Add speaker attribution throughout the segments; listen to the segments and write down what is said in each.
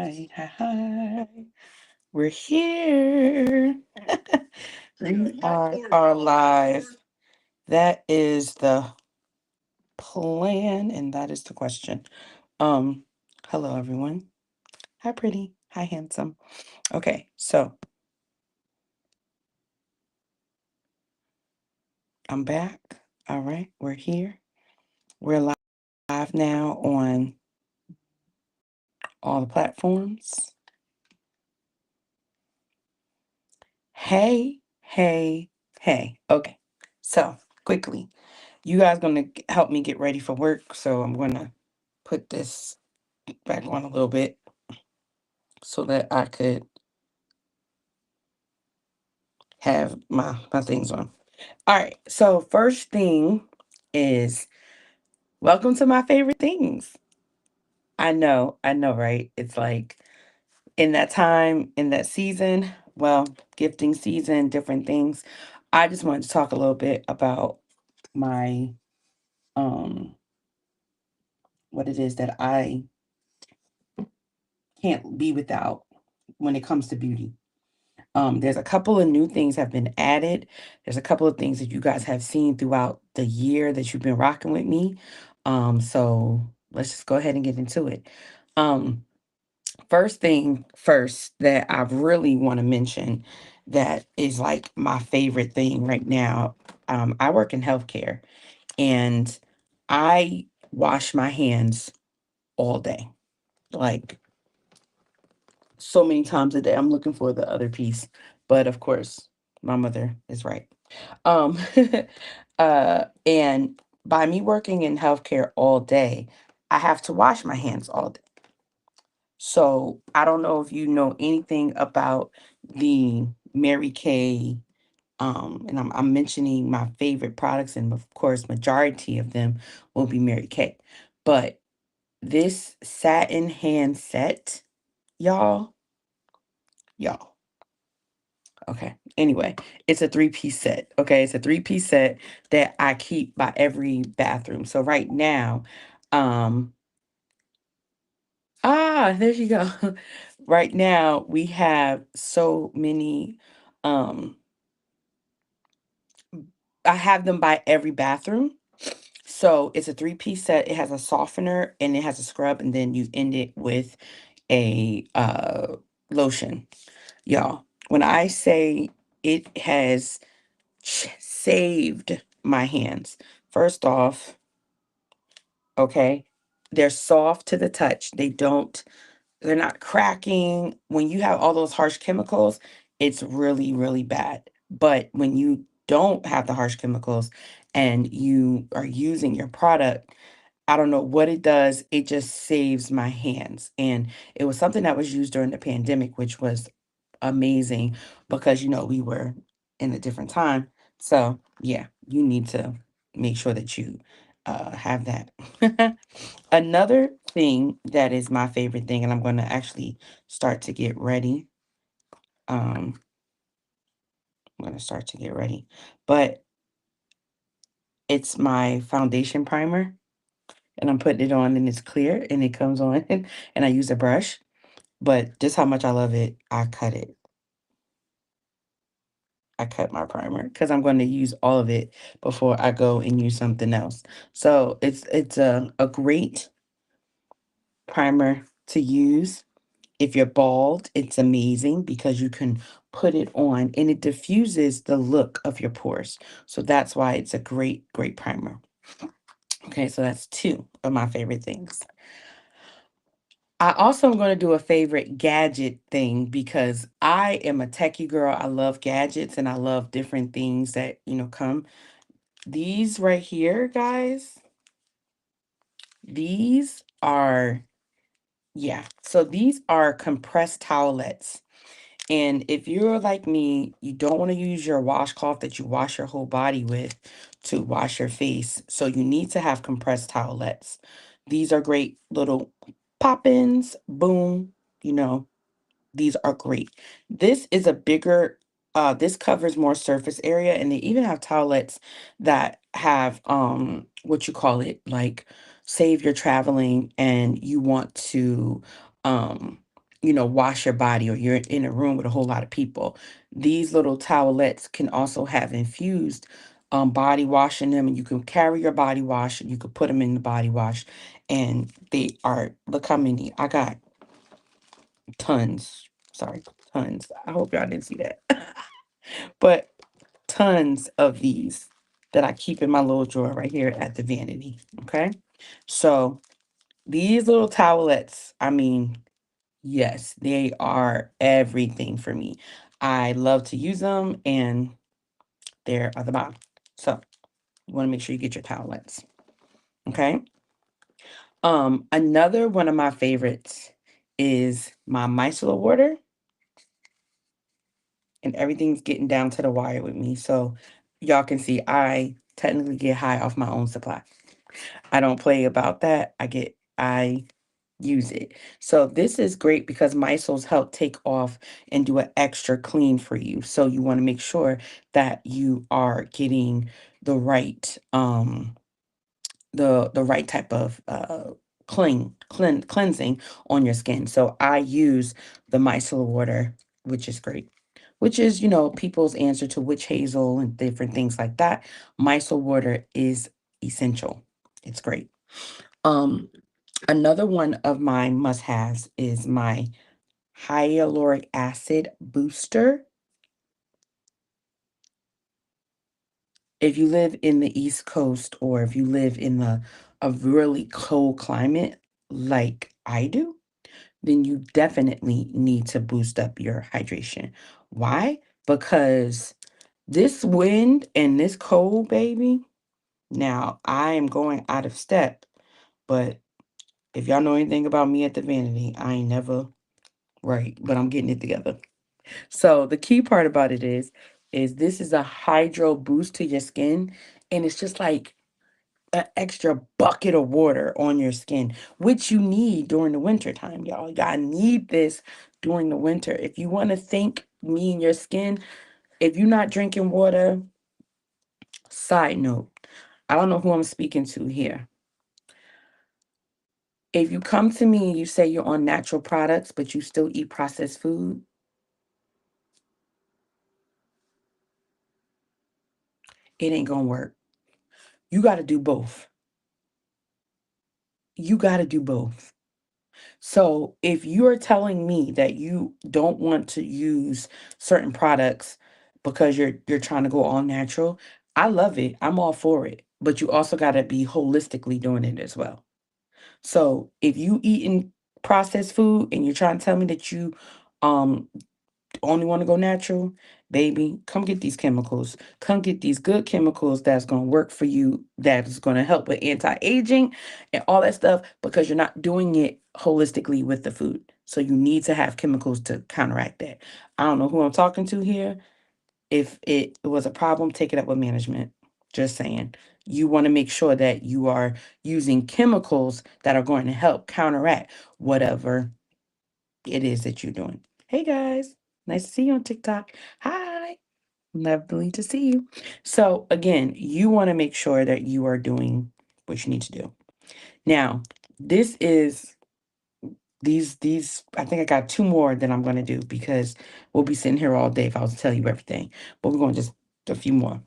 Speaker 1: Hi. We're here. We are live. That is the plan, and that is the question. Um, Hello everyone. Hi, pretty. Hi, handsome. Okay, so I'm back. All right, we're here. We're live now on all the platforms. Hey, hey, hey. Okay, so quickly. You guys gonna help me get ready for work, so I'm gonna put this back on a little bit so that I could have my things on. All right. So first thing is welcome to my favorite things. I know, right? It's like in that time, in that season, well, gifting season, different things. I just wanted to talk a little bit about my what it is that I can't be without when it comes to beauty. There's a couple of new things have been added. There's a couple of things that you guys have seen throughout the year that you've been rocking with me. So let's just go ahead and get into it. Um, First thing first that I really want to mention that is like my favorite thing right now. I work in healthcare and I wash my hands all day. Like so many times a day. I'm looking for the other piece, but of course, my mother is right. Um, and by me working in healthcare all day, I have to wash my hands all day. So I don't know if you know anything about the Mary Kay, and I'm mentioning my favorite products, and of course, majority of them will be Mary Kay. But this satin hand set, y'all, y'all. Okay. Anyway, it's a three-piece set. Okay. It's a three-piece set that I keep by every bathroom. So right now, um, there you go. Right now, we have so many, um, I have them by every bathroom. So it's a three-piece set. It has a softener and it has a scrub, and then you end it with a lotion. Y'all, when I say it has saved my hands. First off, okay, they're soft to the touch. They're not cracking. When you have all those harsh chemicals, it's really, really bad. But when you don't have the harsh chemicals and you are using your product, I don't know what it does. It just saves my hands. And it was something that was used during the pandemic, which was amazing because, we were in a different time. So, yeah, you need to make sure that you have that. Another thing that is my favorite thing, and I'm going to actually start to get ready. Um, I'm going to start to get ready, but it's my foundation primer, and I'm putting it on, and it's clear, and it comes on, and I use a brush. But just how much I love it, I cut it. I cut my primer because I'm going to use all of it before I go and use something else. So it's a great primer to use. If you're bald, it's amazing because you can put it on and it diffuses the look of your pores. So that's why it's a great, great primer. Okay, so that's two of my favorite things. I also am going to do a favorite gadget thing because I am a techie girl. I love gadgets and I love different things that, come. These right here, guys, these are, yeah. So these are compressed towelettes. And if you're like me, you don't want to use your washcloth that you wash your whole body with to wash your face. So you need to have compressed towelettes. These are great little pop-ins, boom, you know, these are great. This is a bigger, this covers more surface area, and they even have towelettes that have what you call it, like say if you're traveling and you want to um wash your body or you're in a room with a whole lot of people. These little towelettes can also have infused body wash in them, and you can carry your body wash and you could put them in the body wash. And they are, look how many I got, tons. Sorry, tons. I hope y'all didn't see that. But tons of these that I keep in my little drawer right here at the vanity. Okay. So these little towelettes, I mean, yes, they are everything for me. I love to use them, and they're at the bottom. So you want to make sure you get your towelettes. Okay. Another one of my favorites is my micellar water, and everything's getting down to the wire with me. So y'all can see I technically get high off my own supply. I don't play about that. I use it. So this is great because Micells help take off and do an extra clean for you. So you want to make sure that you are getting the right the right type of cleansing on your skin. So I use the micellar water, which is great. Which is, people's answer to witch hazel and different things like that. Micellar water is essential. It's great. Um, Another one of my must-haves is my hyaluronic acid booster. If you live in the East Coast or if you live in a really cold climate like I do, then you definitely need to boost up your hydration. Why? Because this wind and this cold, baby, now I am going out of step, but if y'all know anything about me at the vanity, I ain't never right, but I'm getting it together. So the key part about it is this is a hydro boost to your skin, and it's just like an extra bucket of water on your skin, which you need during the winter time, y'all. Y'all need this during the winter. If you want to thank me and your skin, if you're not drinking water, side note, I don't know who I'm speaking to here. If you come to me and you say you're on natural products, but you still eat processed food, it ain't gonna work. You got to do both. You got to do both. So if you're telling me that you don't want to use certain products because you're trying to go all natural, I love it. I'm all for it. But you also got to be holistically doing it as well. So if you eating processed food and you're trying to tell me that you um only want to go natural, baby, come get these chemicals. Come get these good chemicals that's going to work for you, that is going to help with anti-aging and all that stuff because you're not doing it holistically with the food. So you need to have chemicals to counteract that. I don't know who I'm talking to here. If it was a problem, take it up with management. Just saying. You want to make sure that you are using chemicals that are going to help counteract whatever it is that you're doing. Hey guys, nice to see you on TikTok. Hi, lovely to see you. So, again, you want to make sure that you are doing what you need to do. Now, this is these I think I got two more that I'm going to do because we'll be sitting here all day if I was to tell you everything. But we're going to just a few more.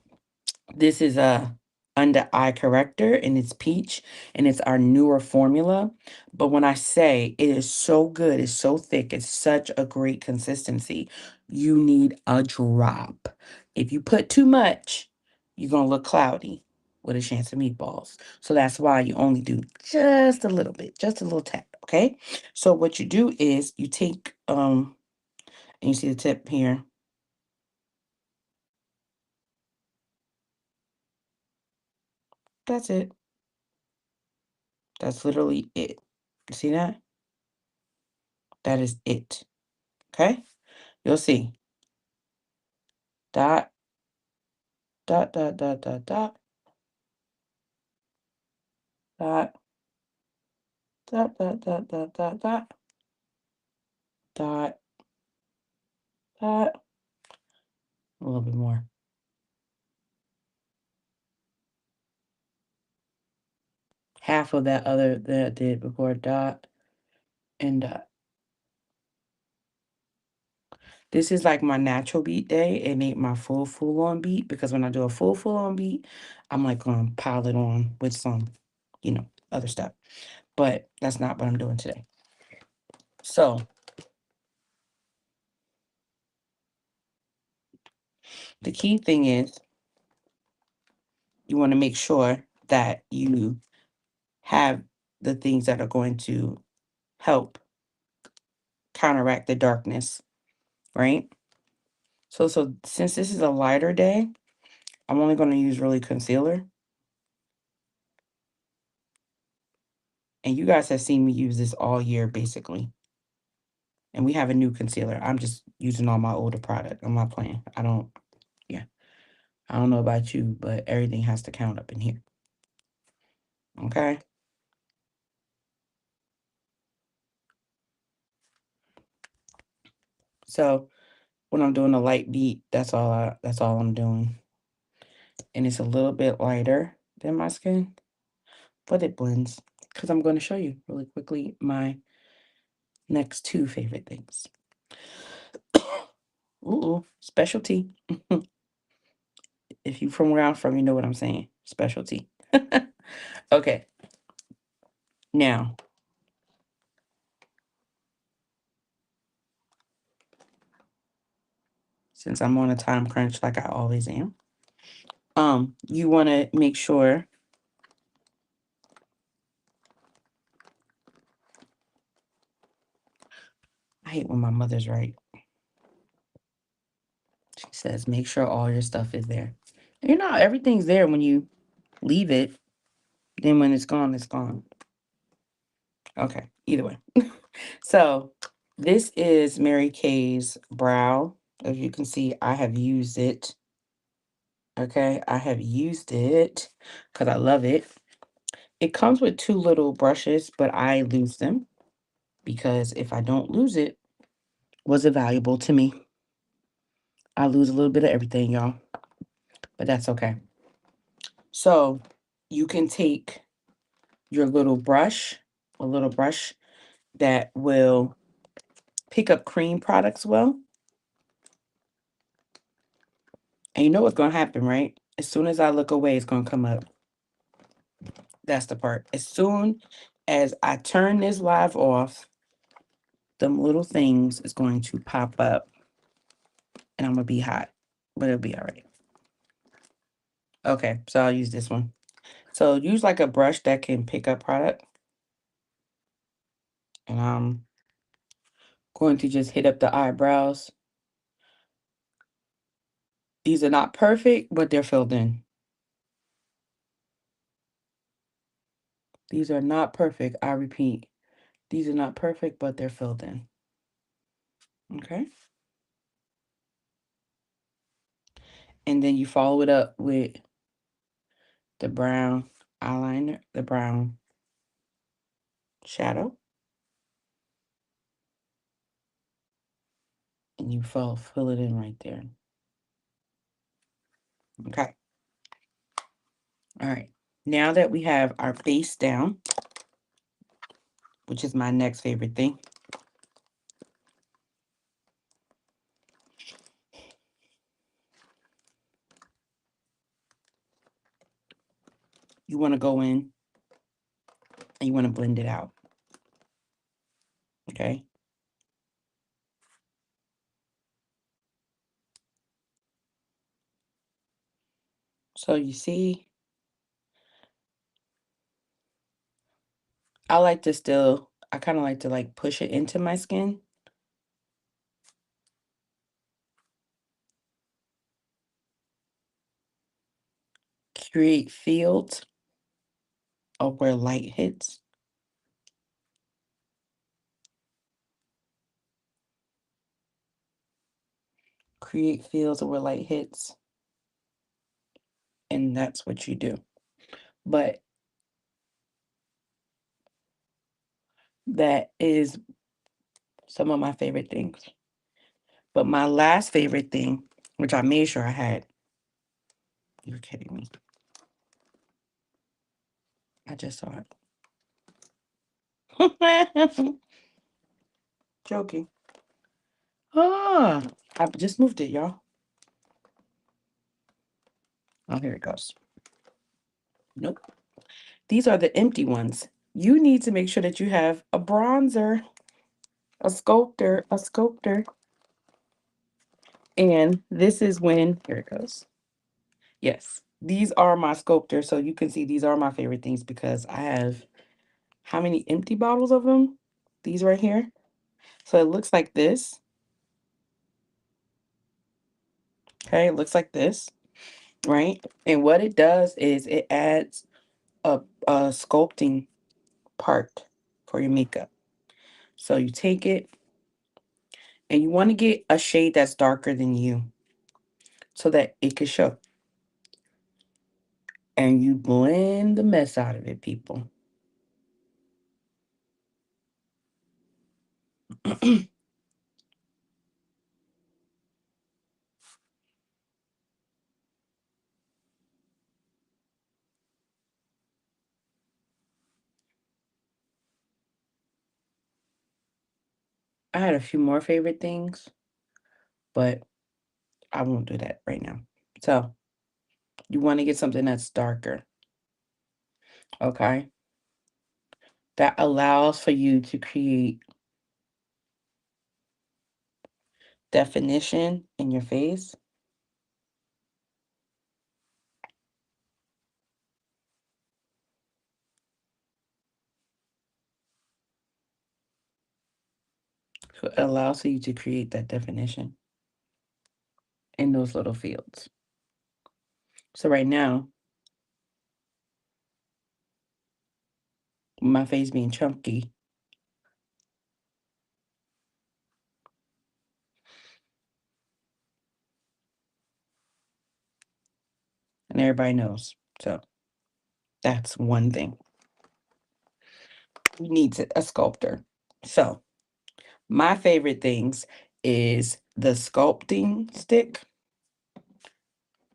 Speaker 1: This is a under eye corrector and it's peach and it's our newer formula. But when I say it is so good, it's so thick, it's such a great consistency. You need a drop. If you put too much, you're gonna look cloudy with a chance of meatballs. So that's why you only do just a little bit, just a little tap. Okay. So what you do is you take and you see the tip here. That's it. That's literally it. You see that? That is it. Okay? You'll see. Dot, dot, dot, dot, dot, dot, dot, dot, dot, dot, dot, dot, dot, dot, dot, a little bit more. Half of that other that I did before, dot and dot. This is like my natural beat day. It ain't my full on beat because when I do a full on beat, I'm like gonna pile it on with some, other stuff. But that's not what I'm doing today. So the key thing is you want to make sure that you have the things that are going to help counteract the darkness, right? So since this is a lighter day, I'm only going to use really concealer. And you guys have seen me use this all year, basically. And we have a new concealer. I'm just using all my older product. I'm not playing. Yeah. I don't know about you, but everything has to count up in here. Okay? So when I'm doing a light beat, that's all I'm doing. And it's a little bit lighter than my skin, but it blends. Because I'm going to show you really quickly my next two favorite things. Ooh, specialty. If you from where I'm from, you know what I'm saying. Specialty. Okay. Now, since I'm on a time crunch like I always am, you want to make sure I hate when my mother's right. She says, make sure all your stuff is there. Everything's there when you leave it. Then when it's gone, it's gone. Okay, either way. So this is Mary Kay's brow. As you can see, I have used it. Okay, I have used it because I love it. It comes with two little brushes, but I lose them because if I don't lose it, was it valuable to me? I lose a little bit of everything, y'all, but that's okay. So you can take your a little brush that will pick up cream products well. And you know what's going to happen, right? As soon as I look away, it's going to come up. That's the part. As soon as I turn this live off, them little things is going to pop up and I'm going to be hot, but it'll be all right. Okay, so I'll use this one. So use like a brush that can pick up product. And I'm going to just hit up the eyebrows. These are not perfect, but they're filled in. These are not perfect. I repeat, these are not perfect, but they're filled in. Okay. And then you follow it up with the brown eyeliner, the brown shadow. And you fill it in right there. Okay. All right. Now that we have our base down, which is my next favorite thing, you want to go in and you want to blend it out. Okay. So you see, I kind of like to like push it into my skin. Create fields of where light hits. Create fields of where light hits. And that's what you do. But that is some of my favorite things. But my last favorite thing, which I made sure I had, you're kidding me. I just saw it. Joking. Ah, I just moved it, y'all. Oh, here it goes. Nope. These are the empty ones. You need to make sure that you have a bronzer, a sculptor. And this is when, here it goes. Yes, these are my sculptors. So you can see these are my favorite things because I have how many empty bottles of them? These right here. So it looks like this. Okay, it looks like this, right? And what it does is it adds a sculpting part for your makeup. So you take it and you want to get a shade that's darker than you so that it can show. And you blend the mess out of it, people. I had a few more favorite things, but I won't do that right now. So you want to get something that's darker, okay? That allows for you to create definition in your face. So it allows for you to create that definition in those little fields. So right now, my face being chunky, and everybody knows. So that's one thing. You need a sculptor. So my favorite things is the sculpting stick,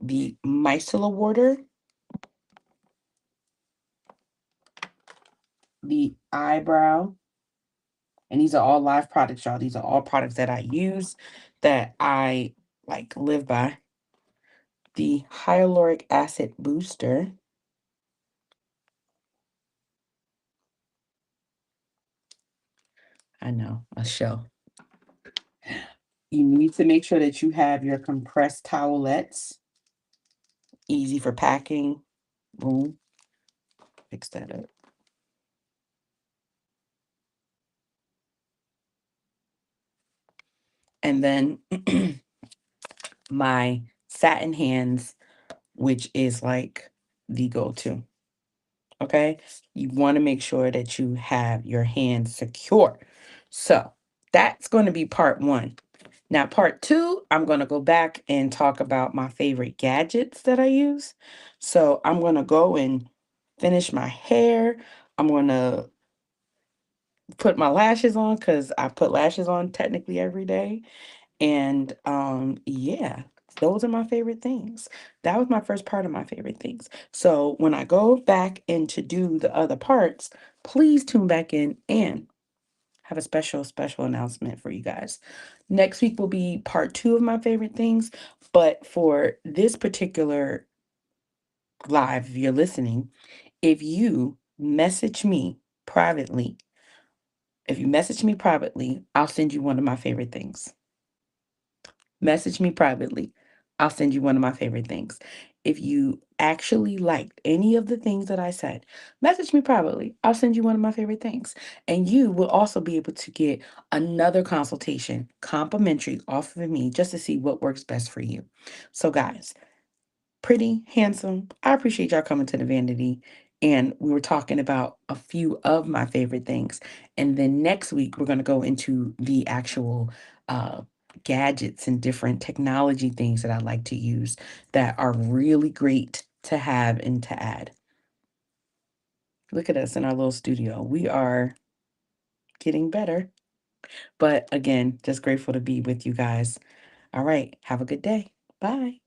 Speaker 1: the micellar water, the eyebrow, and these are all live products, y'all. These are all products that I use that I like live by. The hyaluronic acid booster. I know, a show. You need to make sure that you have your compressed towelettes. Easy for packing. Boom. Fix that up. And then my satin hands, which is like the go-to. Okay. You want to make sure that you have your hands secure. So that's going to be part one. Now, part two, I'm going to go back and talk about my favorite gadgets that I use. So I'm going to go and finish my hair. I'm going to put my lashes on because I put lashes on technically every day. And yeah, those are my favorite things. That was my first part of my favorite things. So when I go back in to do the other parts, please tune back in and have a special announcement for you guys. Next week will be part two of my favorite things. But for this particular live, if you're listening, if you message me privately, I'll send you one of my favorite things. Message me privately. I'll send you one of my favorite things. If you actually liked any of the things that I said, message me privately. I'll send you one of my favorite things. And you will also be able to get another consultation complimentary off of me just to see what works best for you. So, guys, pretty, handsome. I appreciate y'all coming to the vanity. And we were talking about a few of my favorite things. And then next week, we're going to go into the actual gadgets and different technology things that I like to use that are really great to have and to add. Look at us in our little studio. We are getting better. But again, just grateful to be with you guys. All right. Have a good day. Bye.